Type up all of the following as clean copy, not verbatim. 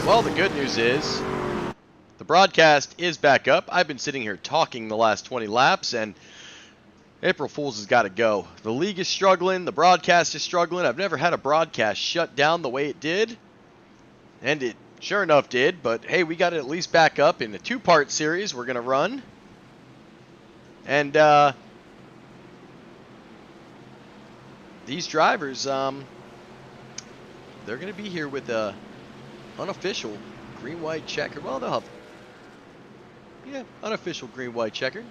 Well, the good news is the broadcast is back up. I've been sitting here talking the last 20 laps, and April Fool's has got to go. The league is struggling. The broadcast is struggling. I've never had a broadcast shut down the way it did, and it sure enough did. But, hey, we got it at least back up in a two-part series we're going to run. And these drivers, they're going to be here with a unofficial green-white checker. Well, they'll have, unofficial green-white checker.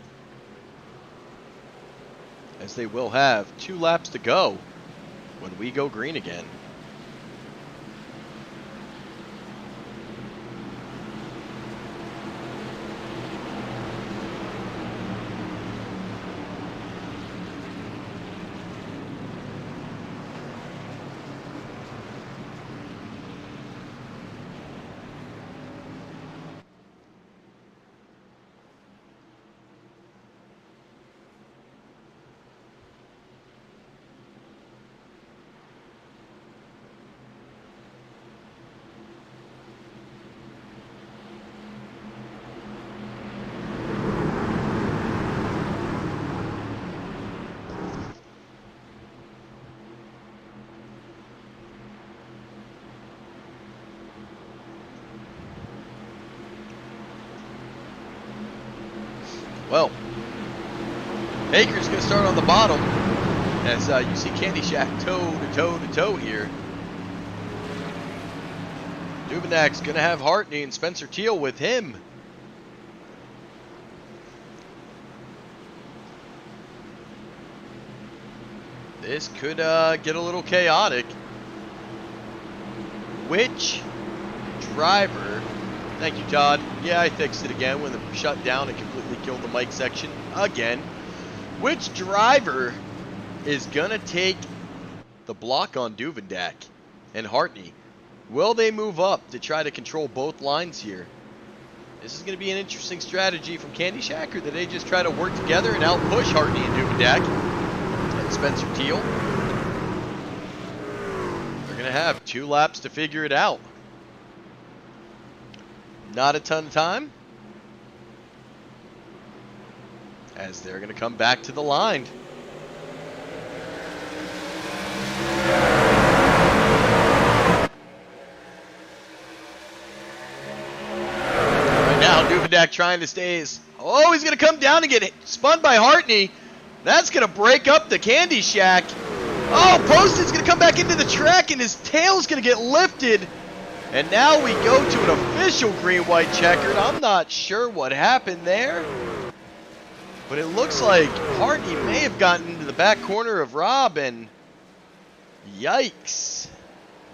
As they will have 2 laps to go when we go green again. Well, Baker's going to start on the bottom as you see Candy Shack toe-to-toe-to-toe here. Dubinak's going to have Hartney and Spencer Teal with him. This could get a little chaotic. Which driver... Thank you, Todd. Yeah, I fixed it again when it shut down and completely killed the mic section again. Which driver is going to take the block on Duvendak and Hartney? Will they move up to try to control both lines here? This is going to be an interesting strategy from Candy Shack, or do they just try to work together and out-push Hartney and Duvendak and Spencer Teal? They're going to have 2 laps to figure it out. Not a ton of time, as they're going to come back to the line. Right now, Duvendak trying to stay. Oh, he's going to come down and get spun by Hartney. That's going to break up the Candy Shack. Oh, Poston's going to come back into the track, and his tail's going to get lifted. And now we go to an official green-white checkered. I'm not sure what happened there. But it looks like Hartney may have gotten into the back corner of Rob, and yikes.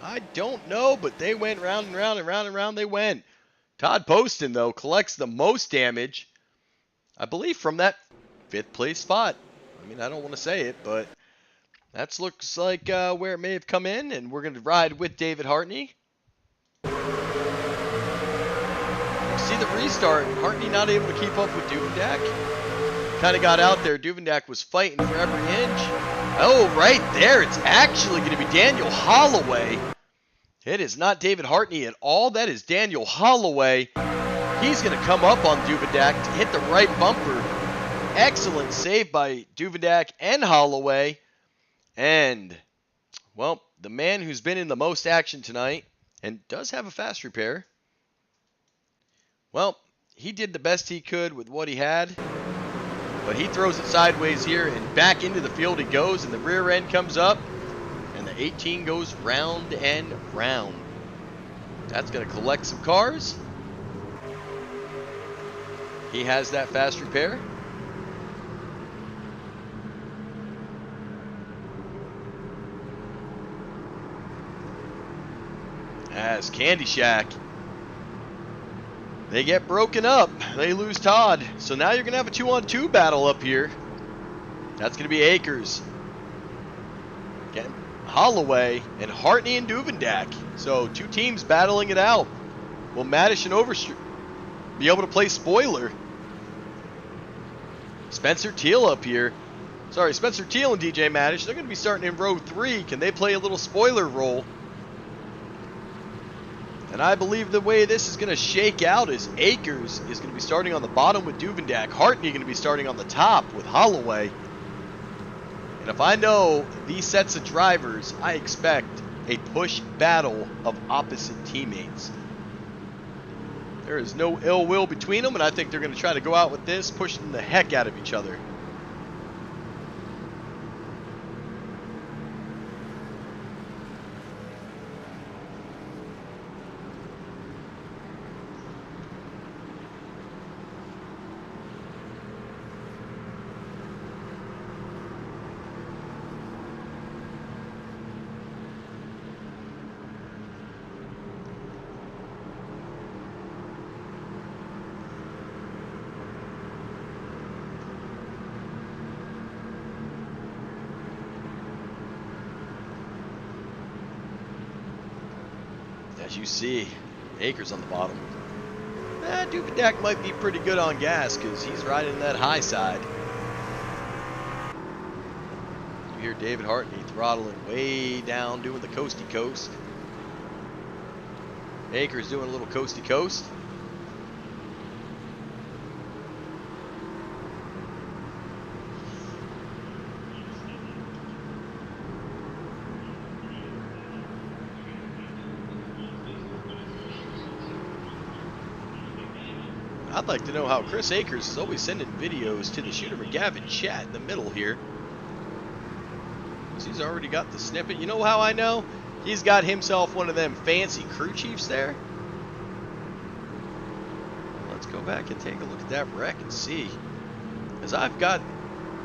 I don't know, but they went round and round and round and round they went. Todd Poston, though, collects the most damage, I believe, from that 5th place spot. I mean, I don't want to say it, but that looks like where it may have come in, and we're going to ride with David Hartney. See the restart, Hartney not able to keep up with Duvendak. Kind of got out there. Duvendak was fighting for every inch. Oh, right there. It's actually going to be Daniel Holloway. It is not David Hartney at all. That is Daniel Holloway. He's going to come up on Duvendak to hit the right bumper. Excellent save by Duvendak and Holloway. And, well, the man who's been in the most action tonight and does have a fast repair. Well, he did the best he could with what he had, but he throws it sideways here, and back into the field he goes, and the rear end comes up, and the 18 goes round and round. That's going to collect some cars. He has that fast repair. As Candy Shack, they get broken up. They lose Todd. So now you're going to have a 2-on-2 battle up here. That's going to be Akers. Again, Holloway and Hartney and Duvendak. So 2 teams battling it out. Will Maddish and Overstreet be able to play spoiler? Spencer Teal up here. Sorry, Spencer Teal and DJ Maddish. They're going to be starting in row 3. Can they play a little spoiler role And I believe the way this is going to shake out is Akers is going to be starting on the bottom with Duvendak. Hartney going to be starting on the top with Holloway. And if I know these sets of drivers, I expect a push battle of opposite teammates. There is no ill will between them, and I think they're going to try to go out with this, pushing the heck out of each other. As you see, Akers on the bottom. Duvendak might be pretty good on gas because he's riding that high side. You hear David Hartney throttling way down, doing the coasty coast. Akers doing a little coasty coast. I'd like to know how Chris Akers is always sending videos to the Shooter McGavin chat in the middle here. Because he's already got the snippet. You know how I know? He's got himself one of them fancy crew chiefs there. Let's go back and take a look at that wreck and see. As I've got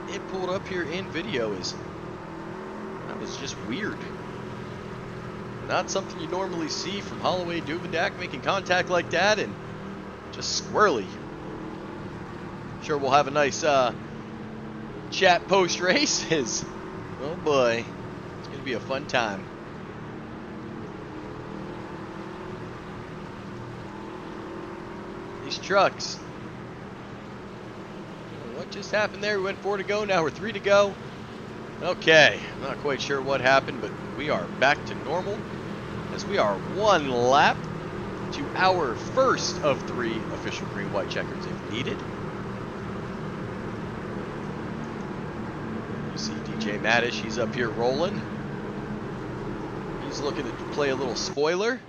it pulled up here in video, that was just weird. Not something you normally see from Holloway Duvendak making contact like that, and just squirrely. Sure, we'll have a nice chat post races. Oh boy, it's gonna be a fun time. These trucks. What just happened there? We went 4 to go, now we're 3 to go. Okay, I'm not quite sure what happened, but we are back to normal as we are 1 lap to our first of 3 official green-white checkers if needed. You see DJ Maddish, he's up here rolling. He's looking to play a little spoiler.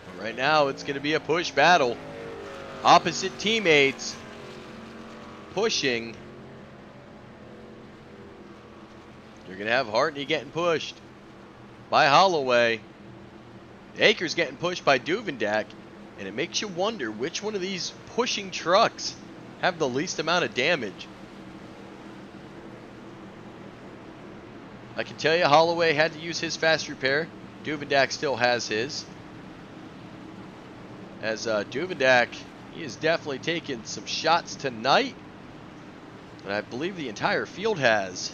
But right now, it's going to be a push battle. Opposite teammates pushing. You're going to have Hartney getting pushed by Holloway. Akers getting pushed by Duvendak. And it makes you wonder which one of these pushing trucks have the least amount of damage. I can tell you Holloway had to use his fast repair. Duvendak still has his. As Duvendak, he is definitely taking some shots tonight. And I believe the entire field has.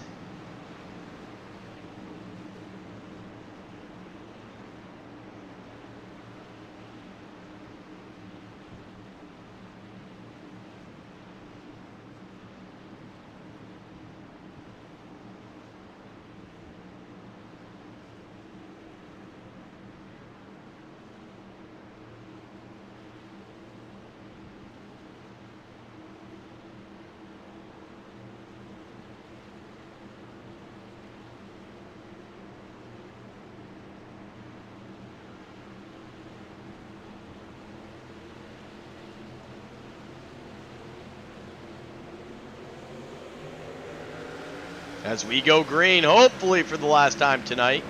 As we go green, hopefully for the last time tonight.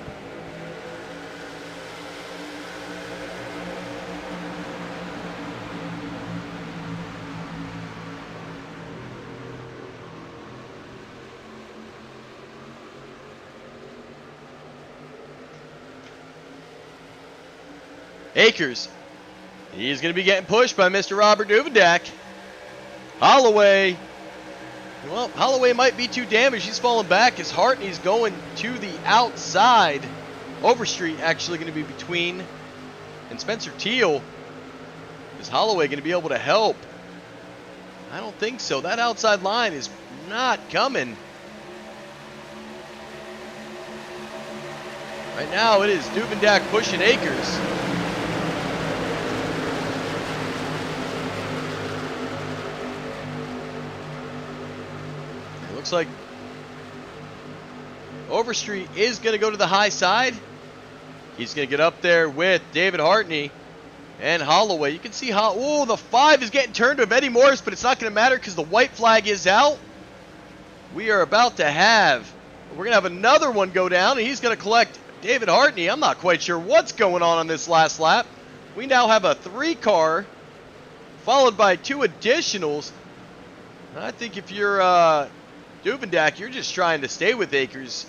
Akers, he's going to be getting pushed by Mr. Robert Duvendak. Holloway. Well, Holloway might be too damaged. He's falling back as Hartney's going to the outside. Overstreet actually going to be between. And Spencer Teal Is Holloway going to be able to help? I don't think so. That outside line is not coming. Right now it is Duvendak pushing Akers. It looks like Overstreet is going to go to the high side. He's going to get up there with David Hartney and Holloway. You can see how, oh, the 5 is getting turned to Eddie Morris, but it's not going to matter because the white flag is out. We are about to have, we're going to have another one go down, and he's going to collect David Hartney. I'm not quite sure what's going on this last lap. We now have a 3-car followed by 2 additionals. I think if you're Duvendak, you're just trying to stay with Akers.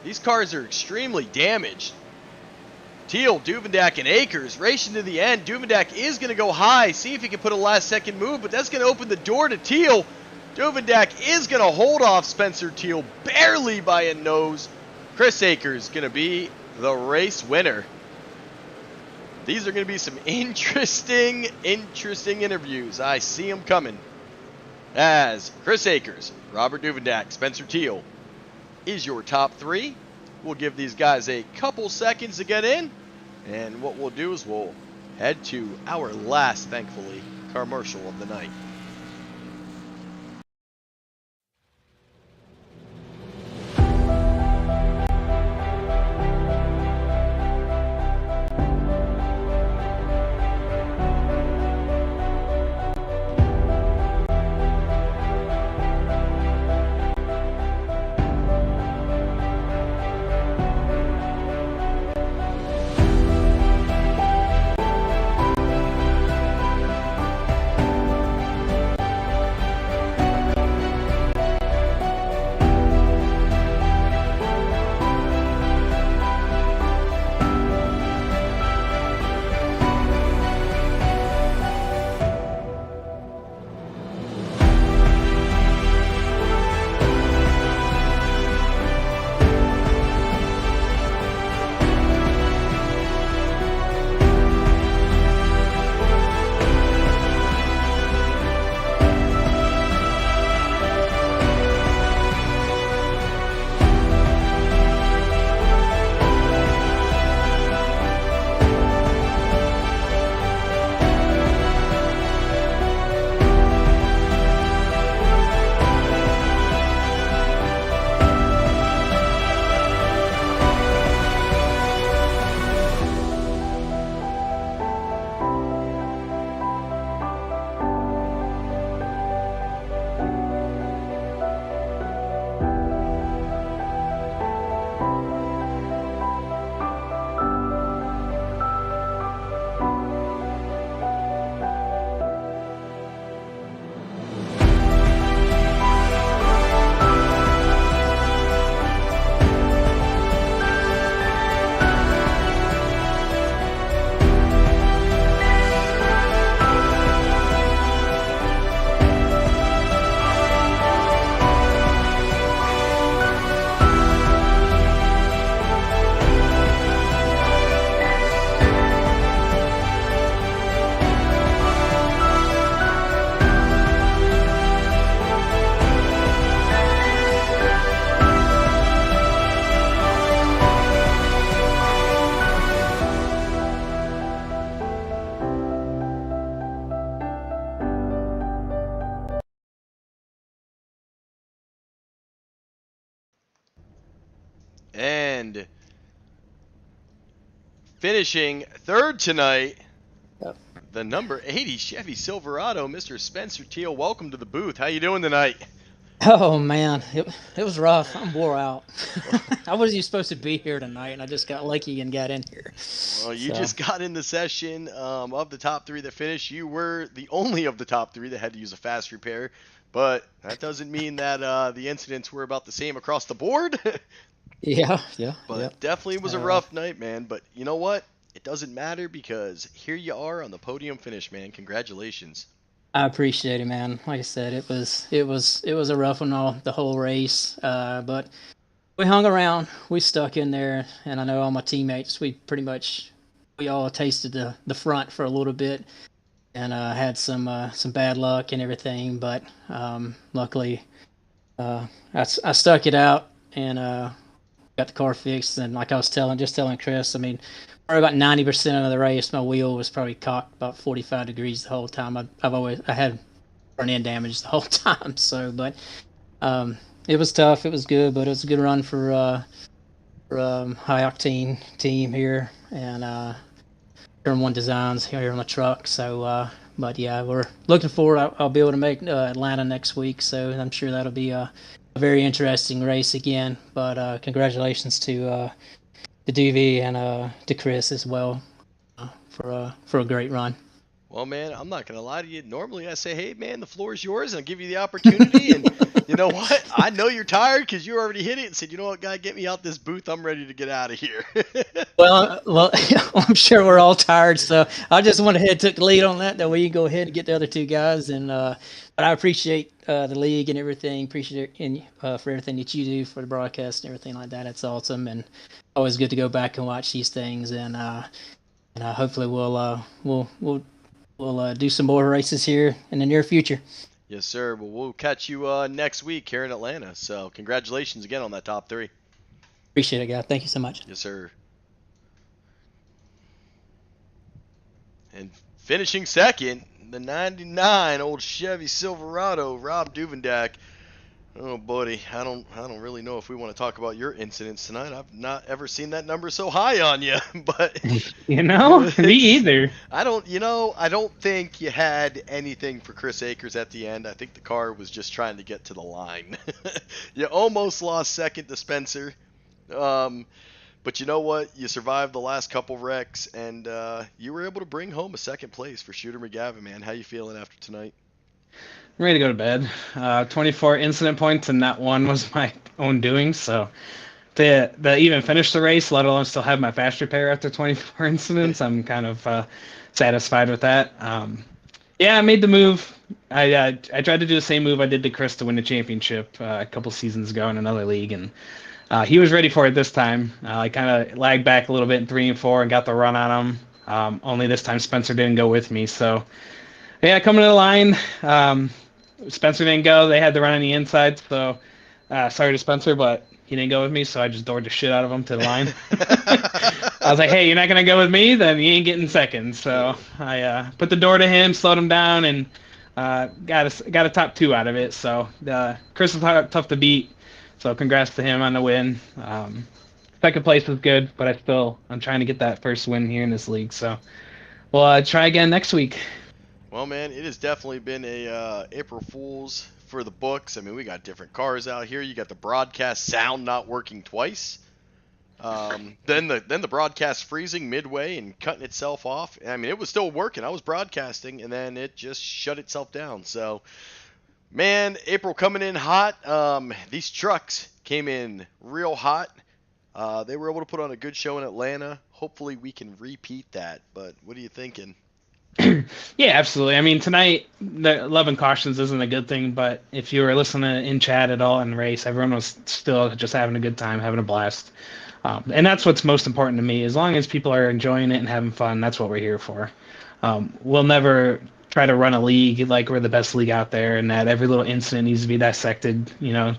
These cars are extremely damaged. Teal, Duvendak, and Akers racing to the end. Duvendak is going to go high, see if he can put a last-second move, but that's going to open the door to Teal. Duvendak is going to hold off Spencer Teal barely by a nose. Chris Akers going to be the race winner. These are going to be some interesting interviews. I see them coming. As Chris Akers, Robert Duvendak, Spencer Teal is your top 3. We'll give these guys a couple seconds to get in, and what we'll do is we'll head to our last, thankfully, commercial of the night. And finishing third tonight, the number 80 Chevy Silverado, Mr. Spencer Teal. Welcome to the booth. How you doing tonight? Oh man, it was rough. I'm wore out. I wasn't even supposed to be here tonight, and I just got lucky and got in here. Well, you just got in the session of the top 3 that finished. You were the only of the top 3 that had to use a fast repair, but that doesn't mean that the incidents were about the same across the board. Yeah. But definitely was a rough night, man. But you know what? It doesn't matter because here you are on the podium finish, man. Congratulations. I appreciate it, man. Like I said, it was a rough one the whole race, but we hung around, we stuck in there, and I know all my teammates. We all tasted the front for a little bit, and had some bad luck and everything, but luckily I stuck it out and got the car fixed. And like I was telling Chris, I mean, probably about 90% of the race, my wheel was probably cocked about 45 degrees the whole time. I had front end damage the whole time. So, but it was tough. It was good, but it was a good run for high octane team here and Turn One Designs here on the truck. So, but yeah, we're looking forward. I'll be able to make Atlanta next week, so I'm sure that'll be a very interesting race again. But congratulations to DV and to Chris as well for a great run. Well, man, I'm not gonna lie to you. Normally, I say, "Hey, man, the floor is yours," and I'll give you the opportunity. And you know what? I know you're tired because you already hit it and said, "You know what, guy, get me out this booth. I'm ready to get out of here." Well, I'm sure we're all tired, so I just went ahead and took the lead on that. That way you can go ahead and get the other two guys. And but I appreciate the league and everything. Appreciate it for everything that you do for the broadcast and everything like that. It's awesome, and always good to go back and watch these things. And hopefully we'll do some more races here in the near future. Yes, sir. Well, we'll catch you next week here in Atlanta. So, congratulations again on that top 3. Appreciate it, guys. Thank you so much. Yes, sir. And finishing second, the 99 old Chevy Silverado, Rob Duvendak. Oh, buddy, I don't really know if we want to talk about your incidents tonight. I've not ever seen that number so high on you, but Me either. I don't think you had anything for Chris Akers at the end. I think the car was just trying to get to the line. You almost lost second to Spencer, but you know what? You survived the last couple wrecks, and you were able to bring home a second place for Shooter McGavin. Man, how you feeling after tonight? I'm ready to go to bed. 24 incident points, and that one was my own doing. So to even finish the race, let alone still have my fast repair after 24 incidents, I'm kind of satisfied with that. Yeah, I made the move. I tried to do the same move I did to Chris to win the championship a couple seasons ago in another league, and he was ready for it this time. I kind of lagged back a little bit in 3 and 4 and got the run on him. Only this time Spencer didn't go with me, so yeah, coming to the line. Spencer didn't go. They had to run on the inside, so sorry to Spencer, but he didn't go with me, so I just doored the shit out of him to the line. I was like, hey, you're not going to go with me? Then you ain't getting second. So I put the door to him, slowed him down, and got a top 2 out of it. So Chris was tough to beat, so congrats to him on the win. Second place was good, but I'm trying to get that first win here in this league. So we'll try again next week. Well, man, it has definitely been a April Fool's for the books. I mean, we got different cars out here. You got the broadcast sound not working twice. Then the broadcast freezing midway and cutting itself off. I mean, it was still working. I was broadcasting, and then it just shut itself down. So, man, April coming in hot. These trucks came in real hot. They were able to put on a good show in Atlanta. Hopefully, we can repeat that. But what are you thinking? Yeah, absolutely. I mean, tonight, the 11 cautions isn't a good thing, but if you were listening in chat at all in the race, everyone was still just having a good time, having a blast. And that's what's most important to me. As long as people are enjoying it and having fun, that's what we're here for. We'll never try to run a league like we're the best league out there and that every little incident needs to be dissected, to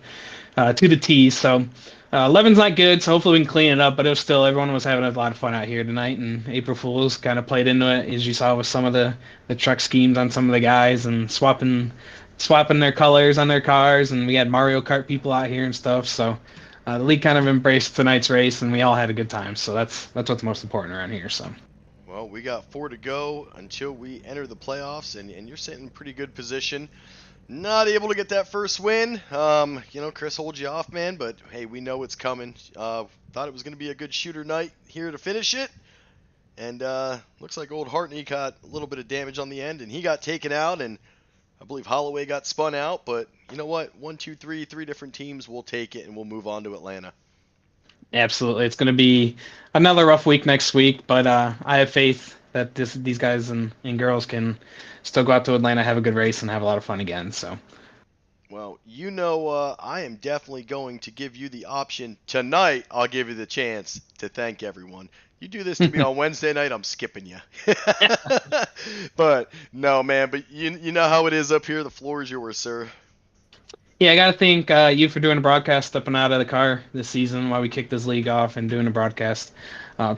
the T. So 11's not good, so hopefully we can clean it up, but it was still, everyone was having a lot of fun out here tonight, and April Fools kind of played into it, as you saw with some of the truck schemes on some of the guys and swapping their colors on their cars, and we had Mario Kart people out here and stuff, so the league kind of embraced tonight's race, and we all had a good time, so that's what's most important around here. So. Well, we got 4 to go until we enter the playoffs, and you're sitting in pretty good position. Not able to get that first win. Chris holds you off, man, but hey, we know it's coming. Thought it was going to be a good shooter night here to finish it. And looks like old Hartney got a little bit of damage on the end, and he got taken out, and I believe Holloway got spun out. But you know what? 1, 2, 3, 3 different teams will take it, and we'll move on to Atlanta. Absolutely. It's going to be another rough week next week, but I have faith that these guys and girls can still go out to Atlanta, have a good race, and have a lot of fun again. So, Well, I am definitely going to give you the option tonight. I'll give you the chance to thank everyone. You do this to me on Wednesday night, I'm skipping you. But no, man. But you know how it is up here. The floor is yours, sir. Yeah, I got to thank you for doing a broadcast stepping out of the car this season while we kicked this league off and doing a broadcast.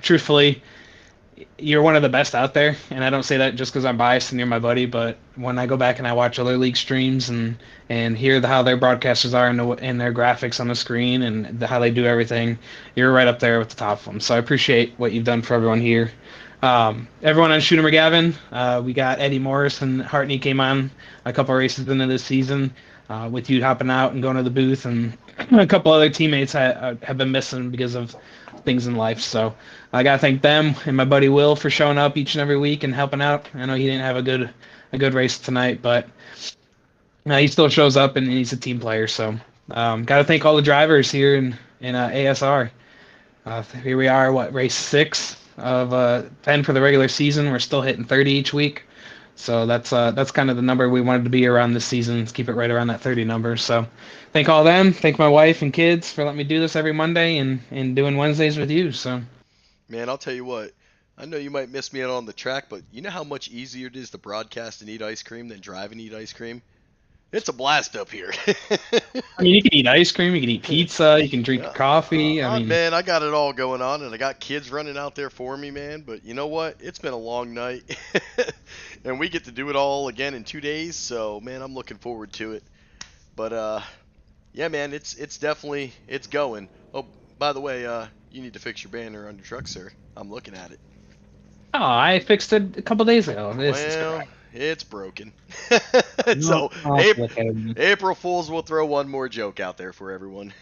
Truthfully, you're one of the best out there, and I don't say that just because I'm biased and you're my buddy, but when I go back and I watch other league streams and hear how their broadcasters are and their graphics on the screen and how they do everything, you're right up there with the top of them. So I appreciate what you've done for everyone here. Everyone on Shooter McGavin, we got Eddie Morris and Hartney came on a couple races into this season. With you hopping out and going to the booth, and a couple other teammates I have been missing because of things in life. So I gotta thank them and my buddy Will for showing up each and every week and helping out. I know he didn't have a good race tonight, but he still shows up and he's a team player. So gotta thank all the drivers here in ASR. Here we are, race 6 of 10 for the regular season. We're still hitting 30 each week. So that's kind of the number we wanted to be around this season. Let's keep it right around that 30 number. So thank all them. Thank my wife and kids for letting me do this every Monday and doing Wednesdays with you. So Man, I'll tell you what. I know you might miss me out on the track, but you know how much easier it is to broadcast and eat ice cream than drive and eat ice cream? It's a blast up here. I mean, you can eat ice cream, you can eat pizza, you can drink coffee. I mean, Man, I got it all going on, and I got kids running out there for me, man. But you know what? It's been a long night, and we get to do it all again in 2 days. So, man, I'm looking forward to it. But yeah, man, it's definitely it's going. Oh, by the way, you need to fix your banner on your truck, sir. I'm looking at it. oh, I fixed it a couple days ago. This is Well, correct. it's broken. No, So I'll have to look at it. April Fools will throw one more joke out there for everyone.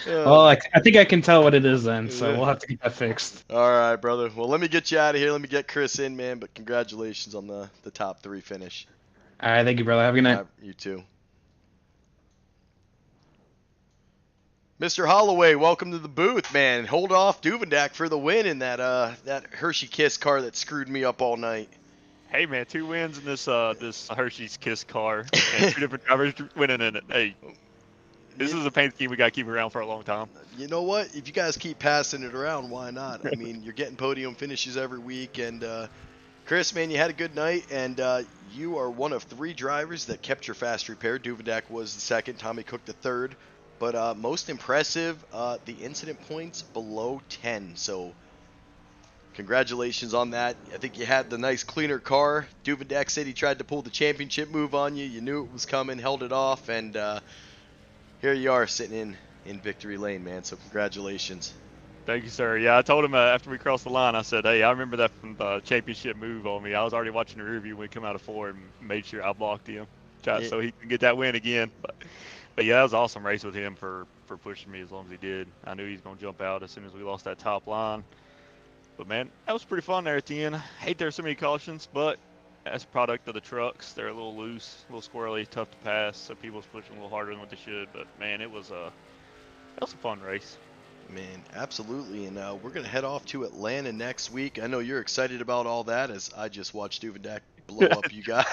Well, I think I can tell what it is then, so Yeah. we'll have to get that fixed. All right, brother. Well, let me get you out of here. Let me get Chris in, man. But congratulations on the top 3 finish. All right, thank you, brother. Have a good night. You too. Mr. Holloway, welcome to the booth, man. Hold off Duvendak for the win in that Hershey Kiss car that screwed me up all night. Hey man, 2 wins in this Hershey's Kiss car, and 2 different drivers winning in it. Hey, this is a paint scheme we got to keep around for a long time. You know what? If you guys keep passing it around, why not? I mean, you're getting podium finishes every week, and Chris, man, you had a good night, and you are one of 3 drivers that kept your fast repair. Duvendak was the second, Tommy Cook the third, but most impressive, the incident points below 10. So congratulations on that. I think you had the nice cleaner car. Duvendak said he tried to pull the championship move on you. You knew it was coming, held it off, and here you are sitting in victory lane, man. So congratulations. Thank you, sir. Yeah, I told him after we crossed the line, I said, hey, I remember that from the championship move on me. I was already watching the rear view when we come out of 4 and made sure I blocked him, so he can get that win again. But yeah, that was an awesome race with him for pushing me as long as he did. I knew he was going to jump out as soon as we lost that top line. But man, that was pretty fun there at the end. Hate there were so many cautions, but that's a product of the trucks. They're a little loose, a little squirrely, tough to pass, so people's pushing a little harder than what they should. But man, that was a fun race. Man, absolutely. And we're going to head off to Atlanta next week. I know you're excited about all that as I just watched Duvendak blow up you guys.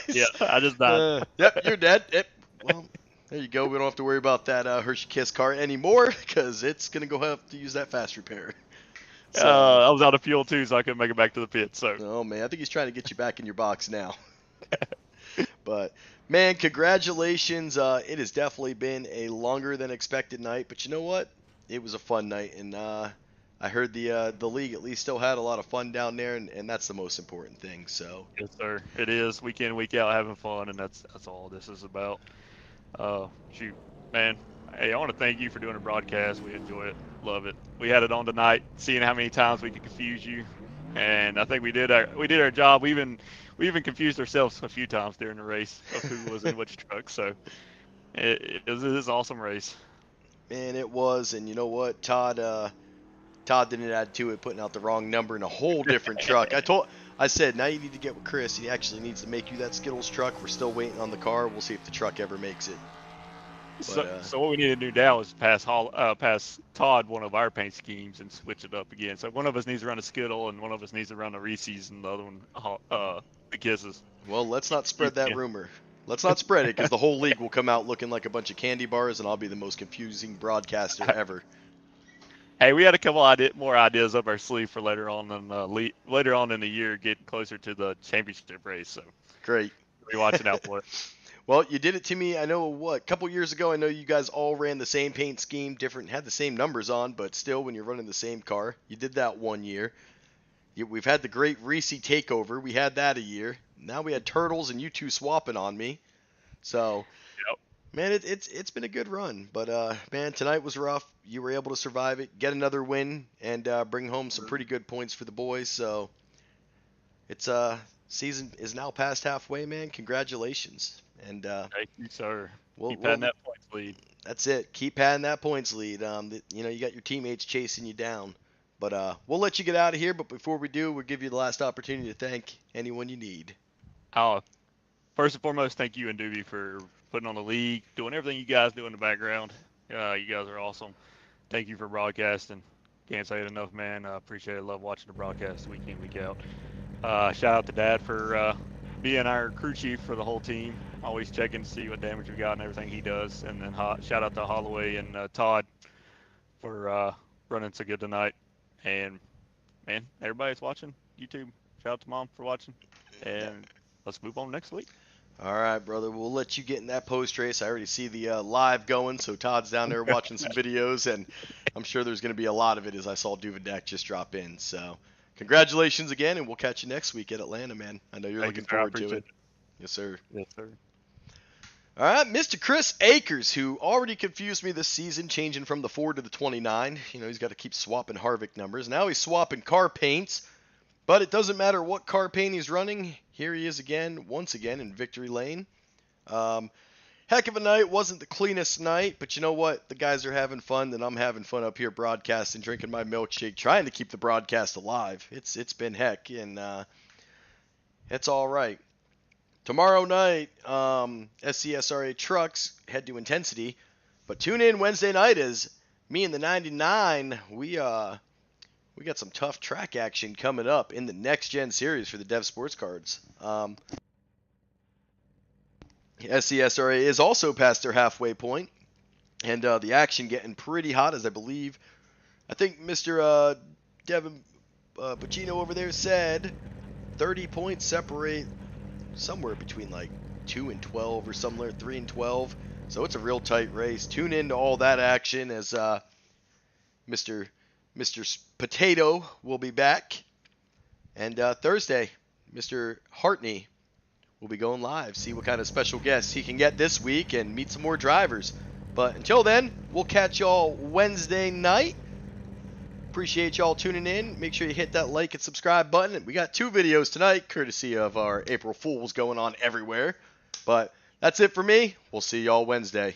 Yeah, I just died. Yep, you're dead. Yep. Well, there you go. We don't have to worry about that Hershey Kiss car anymore because it's going to go have to use that fast repair. So, I was out of fuel too, so I couldn't make it back to the pit. So. Oh man, I think he's trying to get you back in your box now. But man, congratulations. It has definitely been a longer than expected night, but you know what? It was a fun night, and I heard the league at least still had a lot of fun down there, and that's the most important thing. So. Yes, sir. It is week in, week out having fun, and that's all this is about. Shoot, man. Hey, I want to thank you for doing a broadcast. We enjoy it, love it. We had it on tonight, seeing how many times we could confuse you, and I think we did our job. We even confused ourselves a few times during the race of who was in which truck. So it was an awesome race. Man, it was, and you know what, Todd didn't add to it, putting out the wrong number in a whole different truck. I said, now you need to get with Chris. He actually needs to make you that Skittles truck. We're still waiting on the car. We'll see if the truck ever makes it. But, so what we need to do now is pass Todd one of our paint schemes and switch it up again. So one of us needs to run a Skittle, and one of us needs to run a Reese's, and the other one the Kisses. Well, let's not spread that rumor. Let's not spread it because the whole league will come out looking like a bunch of candy bars, and I'll be the most confusing broadcaster ever. Hey, we had a couple more ideas up our sleeve for later on in the year, getting closer to the championship race. So Great. be watching out for it. Well, you did it to me. I know a couple years ago. I know you guys all ran the same paint scheme, had the same numbers on, but still, when you're running the same car, you did that one year. We've had the great Reese takeover. We had that a year. Now we had Turtles and you two swapping on me. So, Yep. man, it's been a good run. But man, tonight was rough. You were able to survive it, get another win, and bring home some pretty good points for the boys. So, it's season is now past halfway, man. Congratulations. And Thank you, sir. we'll, Keep having we'll- that points lead. that's it. Keep padding that points lead. You got your teammates chasing you down. But we'll let you get out of here. But before we do, we'll give you the last opportunity to thank anyone you need. First and foremost, thank you and Doobie for putting on the league, doing everything you guys do in the background. You guys are awesome. Thank you for broadcasting. Can't say it enough, man. I appreciate it. Love watching the broadcast week in, week out. Shout out to Dad for being our crew chief for the whole team. Always checking to see what damage we got and everything he does. And then shout out to Holloway and Todd for running so good tonight. And, man, everybody's watching YouTube. Shout out to Mom for watching. And let's move on next week. All right, brother. We'll let you get in that post race. I already see the live going, so Todd's down there watching some videos, and I'm sure there's going to be a lot of it as I saw Duvendak just drop in. So, congratulations again, and we'll catch you next week at Atlanta, man. I know you're Thank looking you, sir. I forward to appreciate it. Yes, sir. Yes, sir. All right, Mr. Chris Akers, who already confused me this season, changing from the 4 to the 29. He's got to keep swapping Harvick numbers. Now he's swapping car paints, but it doesn't matter what car paint he's running. Here he is again, once again, in victory lane. Heck of a night. Wasn't the cleanest night, but you know what? The guys are having fun, and I'm having fun up here broadcasting, drinking my milkshake, trying to keep the broadcast alive. It's been heck, and it's all right. Tomorrow night, SCSRA trucks head to Intensity, but tune in Wednesday night as me and the 99. We got some tough track action coming up in the next gen series for the Dev Sports Cards. SCSRA is also past their halfway point, and the action getting pretty hot, as I think Mr. Devin Bacino over there said 30 points separate somewhere between like 2 and 12 or somewhere 3 and 12. So it's a real tight race. Tune into all that action as Mr. Potato will be back. And Thursday, Mr. Hartney will be going live. See what kind of special guests he can get this week and meet some more drivers. But until then, we'll catch y'all Wednesday night. Appreciate y'all tuning in. Make sure you hit that like and subscribe button. We got 2 videos tonight, courtesy of our April Fools going on everywhere. But that's it for me. We'll see y'all Wednesday.